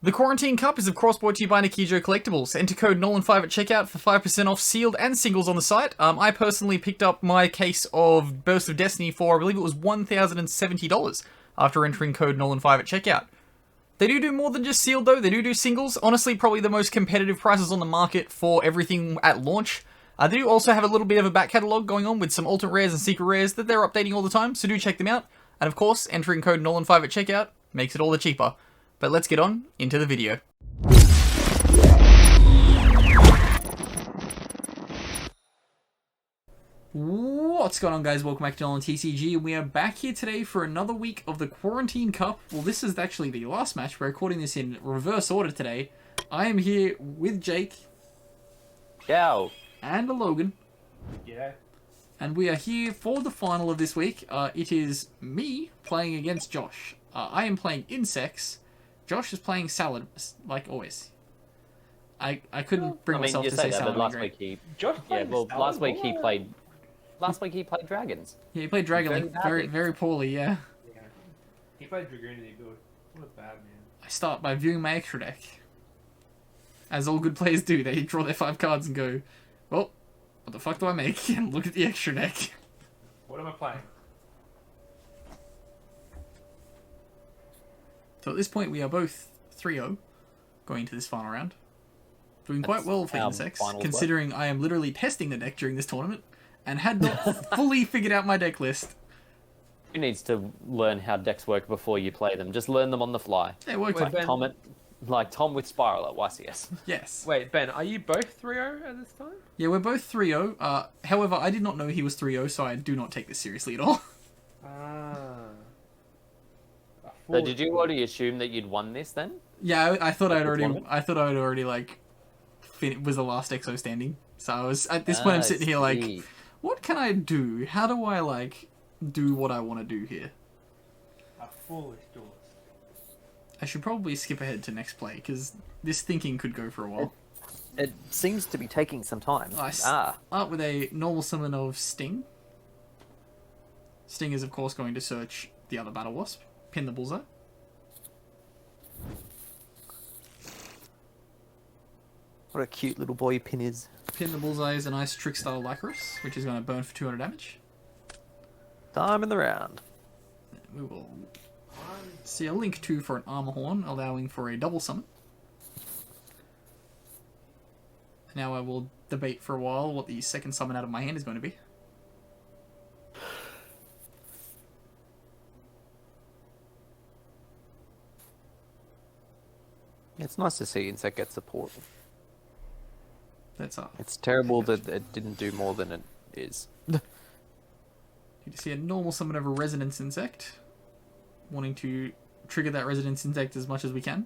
The Quarantine Cup is of course brought to you by Nikijo Collectibles. Enter code NOLAN5 at checkout for 5% off sealed and singles on the site. I personally picked up my case of Burst of Destiny for, I believe it was $1,070 after entering code NOLAN5 at checkout. They do more than just sealed though, they do singles. Honestly, probably the most competitive prices on the market for everything at launch. They do also have a little bit of a back catalogue going on with some alternate rares and secret rares that they're updating all the time, so do check them out. And of course, entering code NOLAN5 at checkout makes it all the cheaper. But let's get on into the video. What's going on, guys? Welcome back to NolanTCG. We are back here today for another week of the Quarantine Cup. Well, this is actually the last match. We're recording this in reverse order today. I am here with Jake. Ciao. And Logan. Yeah. And we are here for the final of this week. It is me playing against Josh. I am playing Insects. Josh is playing Salad, like always. I couldn't bring myself to say Salamangreat. Last week he... Josh played last week he played... Last week he played Dragons. Yeah, he played Dragon Link very poorly, yeah. Yeah. He played Dragoon and he good. What a bad man. I start by viewing my extra deck. As all good players do, they draw their 5 cards and go, well, what the fuck do I make? And look at the extra deck. What am I playing? So at this point, we are both 3-0 going into this final round. Doing quite well for Insects, considering I am literally testing the deck during this tournament and had not fully figured out my deck list. Who needs to learn how decks work before you play them? Just learn them on the fly. They work like Tom with Spiral at YCS. Yes. Wait, Ben, are you both 3-0 at this time? Yeah, we're both 3-0. However, I did not know he was 3-0, so I do not take this seriously at all. So did you already assume that you'd won this then? Yeah, I thought I'd already like was the last EXO standing. So I was at this point I'm sitting here like, what can I do? How do I like do what I want to do here? A foolish choice. I should probably skip ahead to next play because this thinking could go for a while. It seems to be taking some time. I start with a normal summon of Sting. Sting is of course going to search the other Battle Wasp. Pin the bullseye. What a cute little boy Pin is. Pin the bullseye is a nice Trickstar Lycurus, which is going to burn for 200 damage. Time in the round. We will see a Link 2 for an Armor Horn, allowing for a double summon. Now I will debate for a while what the second summon out of my hand is going to be. It's nice to see Insect get support. That's up. It's terrible that it didn't do more than it is. You see a normal summon of a Resonance Insect. Wanting to trigger that Resonance Insect as much as we can.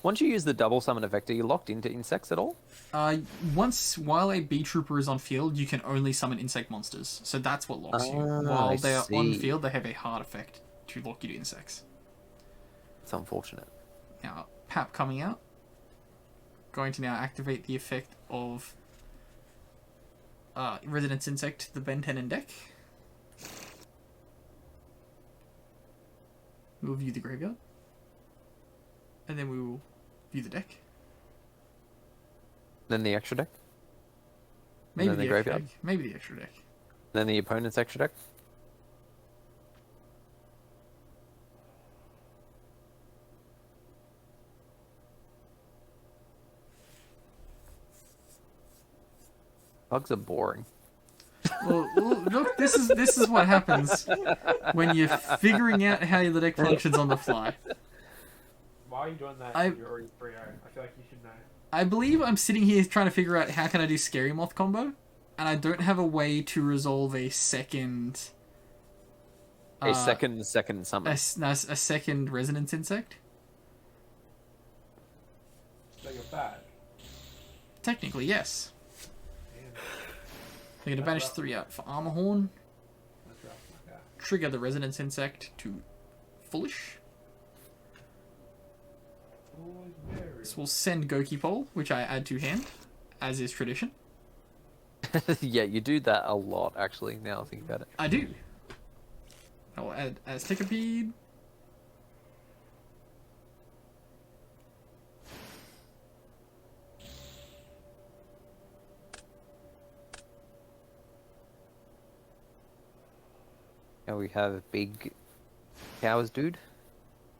Once you use the double summon effect, are you locked into Insects at all? While a Beetrooper is on field, you can only summon insect monsters. So that's what locks you. While they are on field, they have a hard effect to lock you to insects. It's unfortunate. Now, Pap coming out. Going to now activate the effect of Resonance Insect to the Ben 10 in deck. We will view the graveyard. And then we will view the deck. Then the extra deck? Maybe then the extra graveyard? deck. Maybe the extra deck. Then the opponent's extra deck? Bugs are boring. Well, look, this is what happens when you're figuring out how the deck functions on the fly. Why are you doing that if you're already 3-0? I feel like you should know. I believe I'm sitting here trying to figure out how can I do Scary Moth combo, and I don't have a way to resolve a second... second summon. A second Resonance Insect. So you're bad. Technically, yes. Damn. I'm going to banish 3 out for Armor Horn. That's rough, my guy. Trigger the Resonance Insect to Foolish. This will send Goki Pole, which I add to hand, as is tradition. Yeah, you do that a lot, actually, now I think about it. I do. I'll add Aztekipede. Now we have big towers, dude.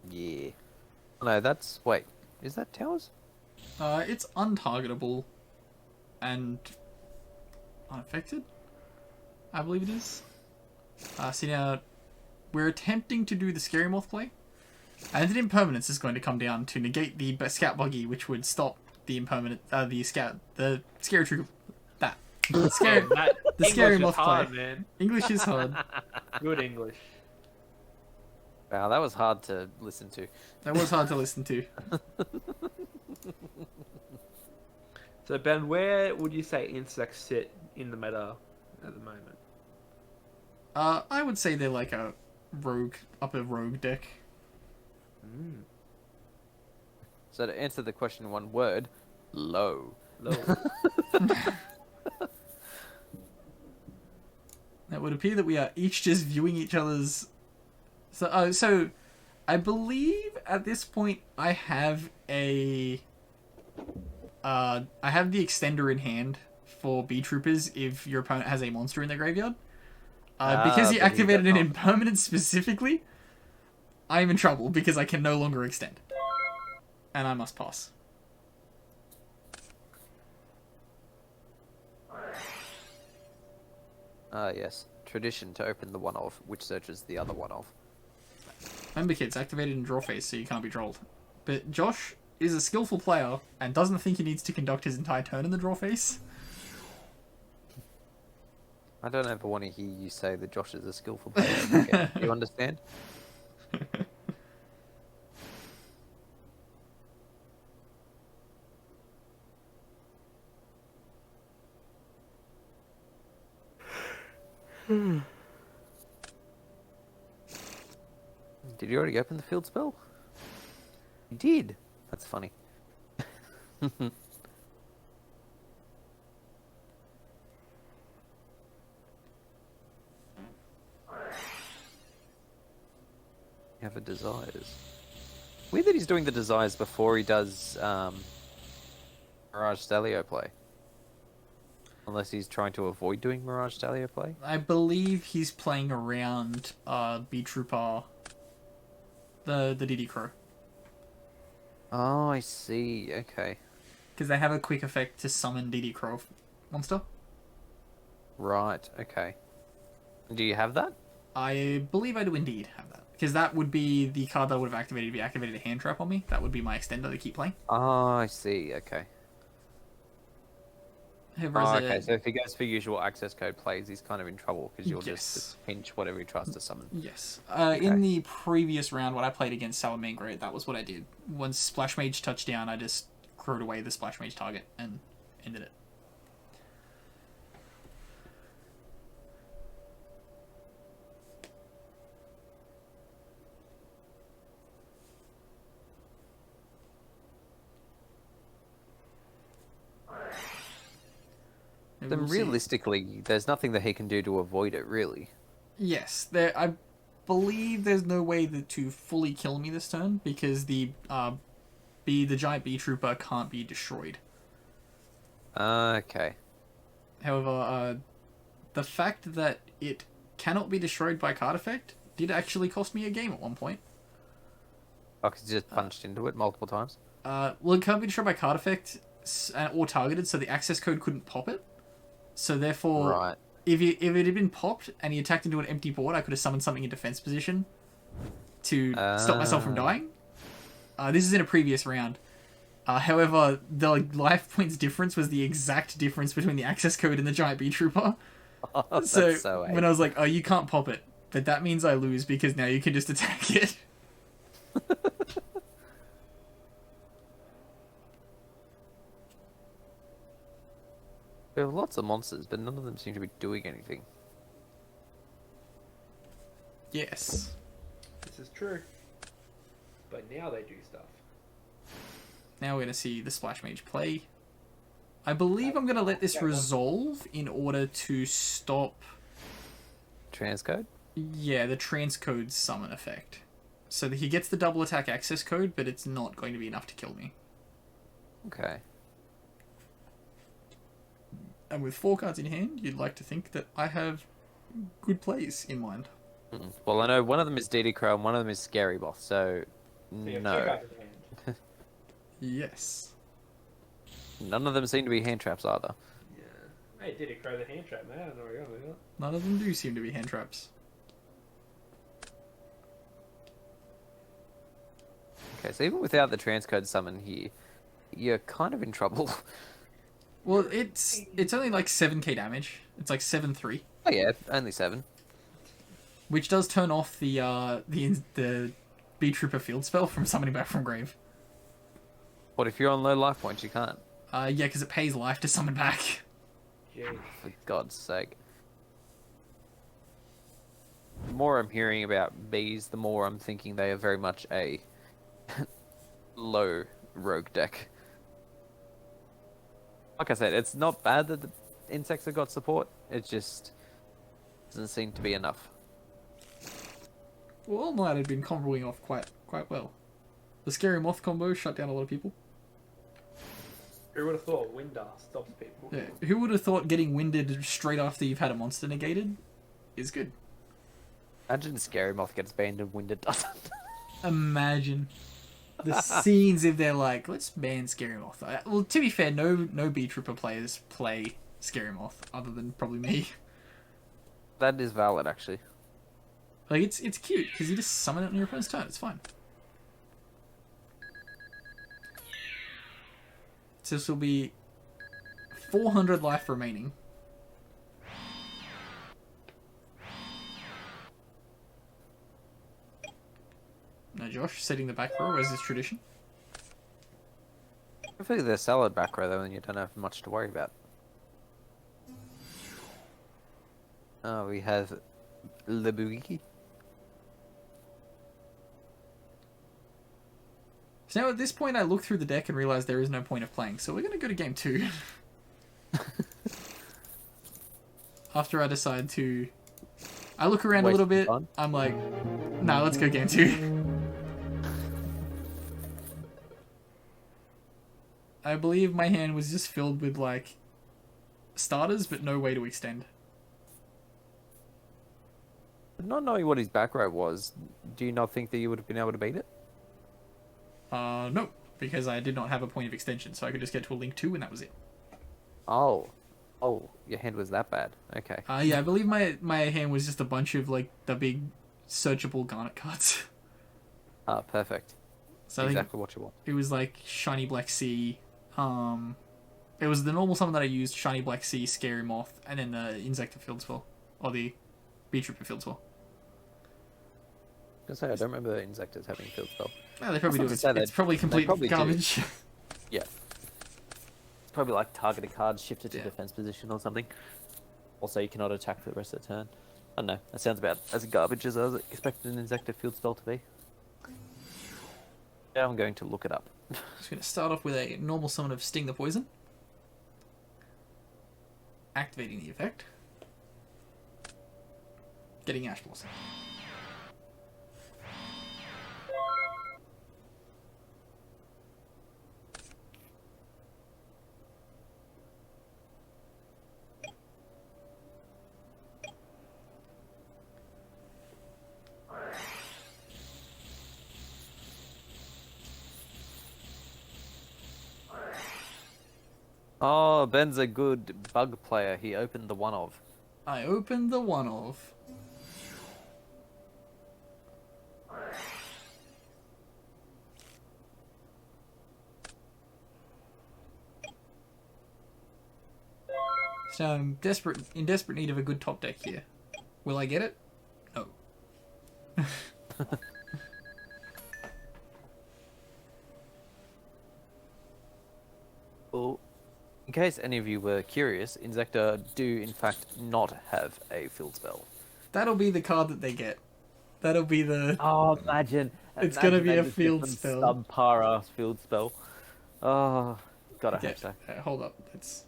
Yeah. No, that's... Wait, is that towers? It's untargetable and unaffected, I believe it is. See now, we're attempting to do the Scary Moth play, and the impermanence is going to come down to negate the Scout Buggy, which would stop the impermanent, the Scary Trooper, the Scary Moth hard, play. man. English is hard. Good English. Wow, that was hard to listen to. That was hard to listen to. So Ben, where would you say insects sit in the meta at the moment? I would say they're like a upper rogue deck. So to answer the question in one word, low. Low. It would appear that we are each just viewing each other's. So I believe at this point I have I have the extender in hand for Beetroopers if your opponent has a monster in their graveyard. Because he but he activated does an not. impermanence specifically, I am in trouble because I can no longer extend. And I must pass. Yes. Tradition to open the one of, which searches the other one of. Remember, kids, activated in draw phase, so you can't be trolled. But Josh is a skillful player and doesn't think he needs to conduct his entire turn in the draw phase. I don't ever want to hear you say that Josh is a skillful player. Okay, you understand? Did you already open the field spell? You did. That's funny. You have a desires. Weird that he's doing the desires before he does Mirage Stalio play. Unless he's trying to avoid doing Mirage Stalio play. I believe he's playing around Beetrooper, the DD Crow. Oh, I see. Okay. Because they have a quick effect to summon DD Crow monster. Right. Okay. Do you have that? I believe I do indeed have that. Because that would be the card that I would have activated if he activated a hand trap on me. That would be my extender to keep playing. Oh, I see. Okay. Oh, okay, so if he goes for usual access code plays, he's kind of in trouble because you'll just pinch whatever he tries to summon. Yes. In the previous round, when I played against Salamangreat, that was what I did. Once Splash Mage touched down, I just crowed away the Splash Mage target and ended it. Then We'll see. realistically, there's nothing that he can do to avoid it, really. Yes, I believe there's no way to fully kill me this turn because the giant Beetrooper can't be destroyed. Okay. However, the fact that it cannot be destroyed by card effect did actually cost me a game at one point. Oh, 'cause he just punched into it multiple times? Well, it can't be destroyed by card effect or targeted, so the access code couldn't pop it. So therefore, Right. if it had been popped and he attacked into an empty board, I could have summoned something in defense position to stop myself from dying. This is in a previous round. However, the life points difference was the exact difference between the access code and the giant Beetrooper. Oh, that's So ace. when I was like, oh, you can't pop it, but that means I lose because now you can just attack it. We have lots of monsters, but none of them seem to be doing anything. Yes. This is true. But now they do stuff. Now we're going to see the Splash Mage play. I believe I'm going to let this resolve in order to stop... Transcode? Yeah, the transcode summon effect. So that he gets the double attack access code, but it's not going to be enough to kill me. Okay. And with 4 cards in hand, you'd like to think that I have good plays in mind. Well, I know one of them is DD Crow and one of them is Scary Moth, so So you have 2 no. cards in hand. Yes. None of them seem to be hand traps either. Yeah. Hey, did it crow the hand trap, man? I don't know where you're going with that. None of them do seem to be hand traps. Okay, so even without the transcode summon here, you're kind of in trouble. Well, it's only like 7k damage. It's like 7-3. Oh yeah, only 7. Which does turn off the Beetrooper field spell from summoning back from grave. What if you're on low life points? You can't. Yeah, because it pays life to summon back. Jeez. For God's sake. The more I'm hearing about bees, the more I'm thinking they are very much a low rogue deck. Like I said, it's not bad that the insects have got support. It just doesn't seem to be enough. Well, All Might had been comboing off quite well. The Scary Moth combo shut down a lot of people. Who would have thought Winder stops people? Yeah, who would have thought getting winded straight after you've had a monster negated is good? Imagine Scary Moth gets banned and Winder doesn't. Imagine the scenes if they're like, let's ban Scary Moth. Well, to be fair, no Beetrooper players play Scary Moth other than probably me. That is valid, actually. Like it's cute because you just summon it on your opponent's turn. It's fine. So this will be 400 life remaining. Now Josh, setting the back row as is tradition. Hopefully they're solid back row though, and you don't have much to worry about. Oh, we have Lebuiki. So now at this point I look through the deck and realize there is no point of playing, so we're going to go to game 2. After I decide to... I look around a little bit, I'm like, nah, let's go game 2. I believe my hand was just filled with, like, starters, but no way to extend. Not knowing what his back row was, do you not think that you would have been able to beat it? No, because I did not have a point of extension, so I could just get to a link 2 and that was it. Oh. Oh, your hand was that bad. Okay. Yeah, I believe my hand was just a bunch of, like, the big searchable Garnet cards. Ah, perfect. So I think Exactly what you want. it was, like, Shiny Black Sea, it was the normal summon that I used, Shiny Black Sea, Scary Moth, and then the Insector Field Spell, or the Beetrooper Field Spell. I was gonna say, I don't remember the Insectors having field spell. Yeah, they probably do. not to say It's probably complete probably do. garbage. Yeah. It's probably like targeted cards shifted to Yeah. defense position or something. Also, you cannot attack for the rest of the turn. I don't know. That sounds about as garbage as I was expecting an Insector field spell to be. Now I'm going to look it up. Just going to start off with a normal summon of Sting the Poison. Activating the effect. Getting Ash Blossom. Oh, Ben's a good bug player. He opened the one of. I opened the one of. So I'm in desperate need of a good top deck here. Will I get it? No. Well, in case any of you were curious, Insector do in fact not have a field spell. That'll be the card that they get. That'll be the... Oh, imagine. It's gonna be they a just field get some spell. Subpar ass field spell. Oh, God, I Okay, hope so. hold up. It's...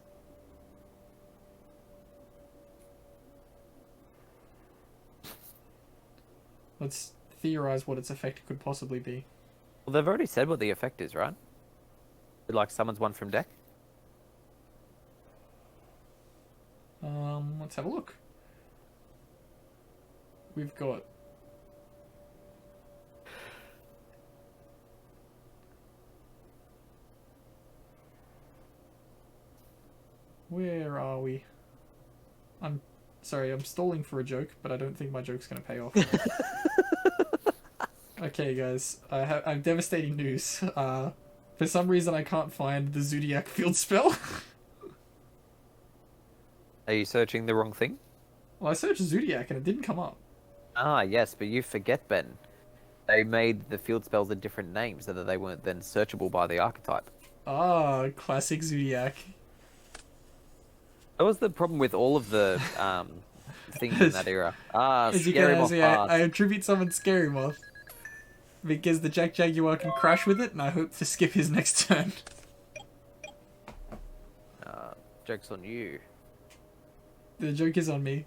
Let's theorize what its effect could possibly be. Well, they've already said what the effect is, right? It like summons one from deck. Let's have a look. We've got... Where are we? I'm sorry, I'm stalling for a joke, but I don't think my joke's gonna pay off. Okay, guys, I have devastating news. For some reason, I can't find the Zodiac field spell. Are you searching the wrong thing? Well, I searched Zodiac and it didn't come up. Ah, yes, but you forget, Ben. They made the field spells a different name so that they weren't then searchable by the archetype. Ah, classic Zodiac. That was the problem with all of the things in that era. Ah, As you Scary can Moth see, Pass. I attribute someone Scary Moth because the Jack Jaguar can crash with it, and I hope to skip his next turn. Joke's on you. The joke is on me.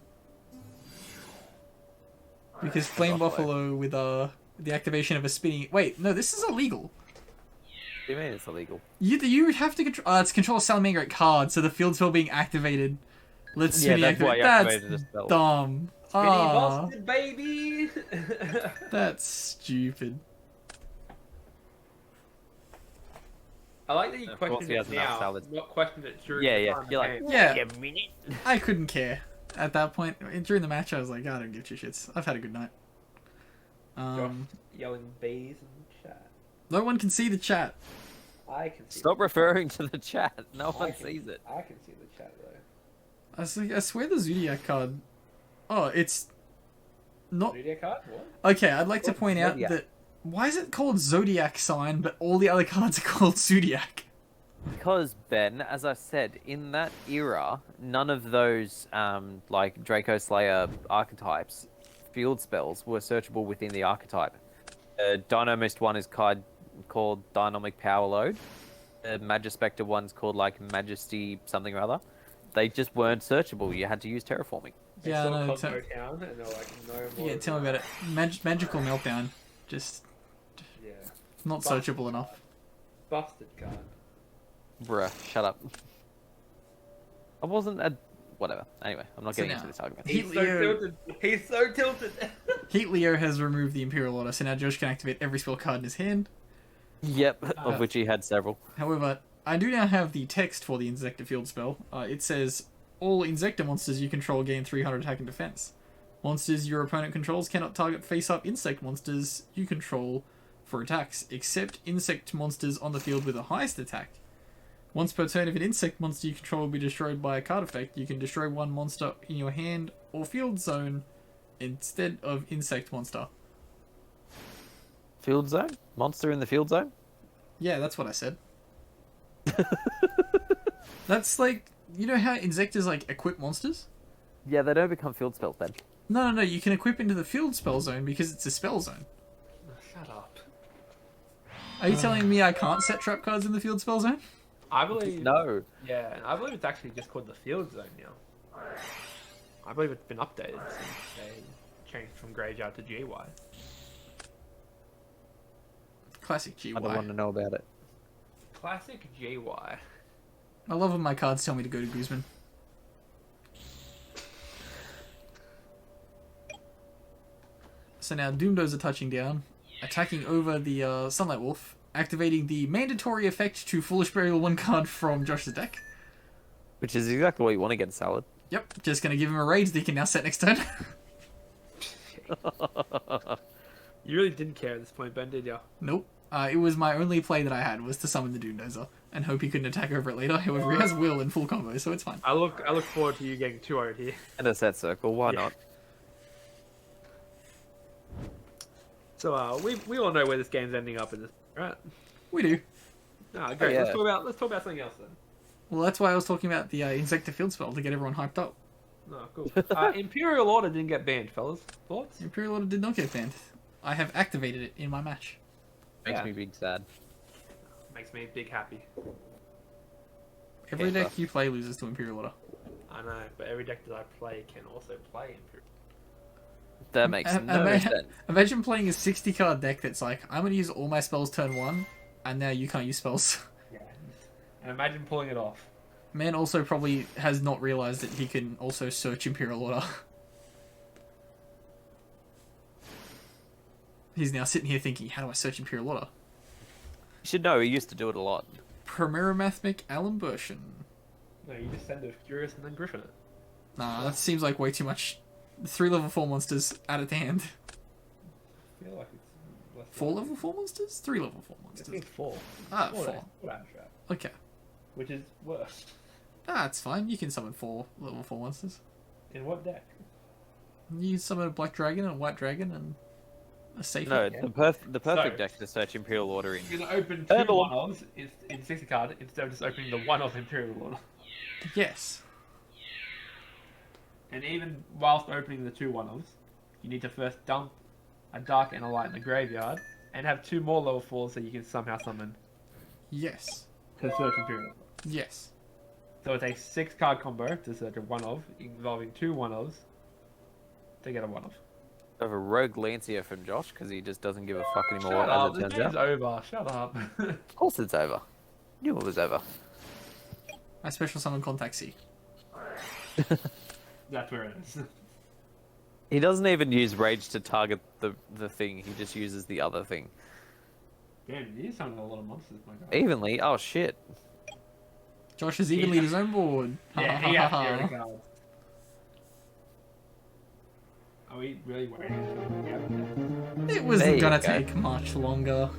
Because Flame Buffalo with the activation of a spinning... Wait, no, this is illegal. What do you mean it's illegal? You have to control... it's control a Salamangreat card, so the field spell being activated. Let's spinning that's why activate. you That's activated the spell. dumb. Spinny Ah, busted, baby! that's stupid. I like that you Of course questioned he it has enough now, salads. not questioned it during Yeah, the yeah. time of You're the like, game. Yeah. wait a minute. I couldn't care at that point. During the match, I was like, I don't give two shits. I've had a good night. Josh yelling bees in chat. No one can see the chat. I can see Stop referring to the chat. No one can- sees it. I can see the chat though. I swear the Zodiac card... Oh, it's... Not... Zodiac card? What? Okay, I'd like to point out Zodiac. that... Why is it called Zodiac sign, but all the other cards are called Zodiac? Because, Ben, as I said, in that era, none of those, like, Draco Slayer archetypes, field spells, were searchable within the archetype. The Dynamist one is called Dynamic Power Load. The Magispector one's called, like, Majesty something or other. They just weren't searchable. You had to use terraforming. They Yeah, saw no, Cosmo Town and they're like, no more. yeah, of tell me that. about it. Magical Meltdown. Just Yeah. not searchable enough. Busted card. Bruh, shut up. I wasn't a... Whatever. Anyway, I'm not So getting now- into this argument. Heat He's so Leo- tilted. He's so tilted. Heat Leo has removed the Imperial Order, so now Josh can activate every spell card in his hand. Yep, of which he had several. However, I do now have the text for the Insector field spell. It says, all Insector monsters you control gain 300 attack and defense. Monsters your opponent controls cannot target face-up insect monsters you control for attacks, except insect monsters on the field with the highest attack. Once per turn, if an insect monster you control will be destroyed by a card effect, you can destroy one monster in your hand or field zone instead of insect monster. Field zone? Monster in the field zone? Yeah, that's what I said. That's like, you know how Insectors like equip monsters? Yeah, they don't become field spells then. No, you can equip into the field spell zone because it's a spell zone. Shut up. Are you telling me I can't set trap cards in the field spell zone? I believe. No. Yeah, I believe it's actually just called the field zone now. I believe it's been updated since they changed from graveyard to GY. Classic GY. I don't want to know about it. Classic GY. I love when my cards tell me to go to Guzman. So now Doomdozer touching down, attacking over the Sunlight Wolf, activating the mandatory effect to Foolish Burial 1 card from Josh's deck. Which is exactly what you want to get salad. Yep, just gonna give him a rage that he can now set next turn. You really didn't care at this point, Ben, did ya? Nope. It was my only play that I had was to summon the Doomdozer and hope he couldn't attack over it later. However, he has Will in full combo, so it's fine. I look forward to you getting 2-0'd here. And a set circle, why Yeah. not? So we all know where this game's ending up in this, right? We do. No, great. yeah. Let's talk about something else then. Well, that's why I was talking about the Insector field spell to get everyone hyped up. No, cool. Imperial Order didn't get banned, fellas. Thoughts? Imperial Order did not get banned. I have activated it in my match. Makes Yeah. me big sad. Makes me big happy. Every Okay, deck you play loses to Imperial Order. I know, but every deck that I play can also play Imperial. That makes no sense. Imagine playing a 60 card deck that's like, I'm going to use all my spells turn 1, and now you can't use spells. Yeah. And imagine pulling it off. Man also probably has not realised that he can also search Imperial Order. He's now sitting here thinking, how do I search Imperial Order? You should know, he used to do it a lot. Primaromathmic Alimbertion. No, you just send a Furious and then Griffin it. Nah, that seems like way too much. 3 level 4 monsters out of hand. I feel like it's less 4 level 4 monsters? 3 level 4 I monsters. think 4. Ah, 4. 4. Abstract, Okay. which is worse. Ah, it's fine. You can summon 4 level 4 monsters. In what deck? You can summon a Black Dragon and a White Dragon and a safe. No, Yeah. the perfect So- deck to search Imperial Order in. You're going to open And 2 all- one-offs in 60 card instead of just opening the 1-off Imperial Order. Yes. And even whilst opening the 2 one-offs, you need to first dump a Dark and a Light in the graveyard, and have 2 more level 4s that you can somehow summon Yes. to search Imperial Order. Yes. So it's a 6 card combo to search a 1-off, involving 2 1-offs to get a 1-off. I have a rogue Lancia from Josh because he just doesn't give a fuck anymore Shut up, as it this turns game's out. over. Shut up. Of course it's over. Knew it was over. I special summon Contact C. That's where it is. He doesn't even use rage to target the thing. He just uses the other thing. Damn, you summoned a lot of monsters, my god. Evenly. Oh shit. Josh has even lead his own board. Yeah, he has to get a card. Are we really worried? It There wasn't you gonna go. take much longer.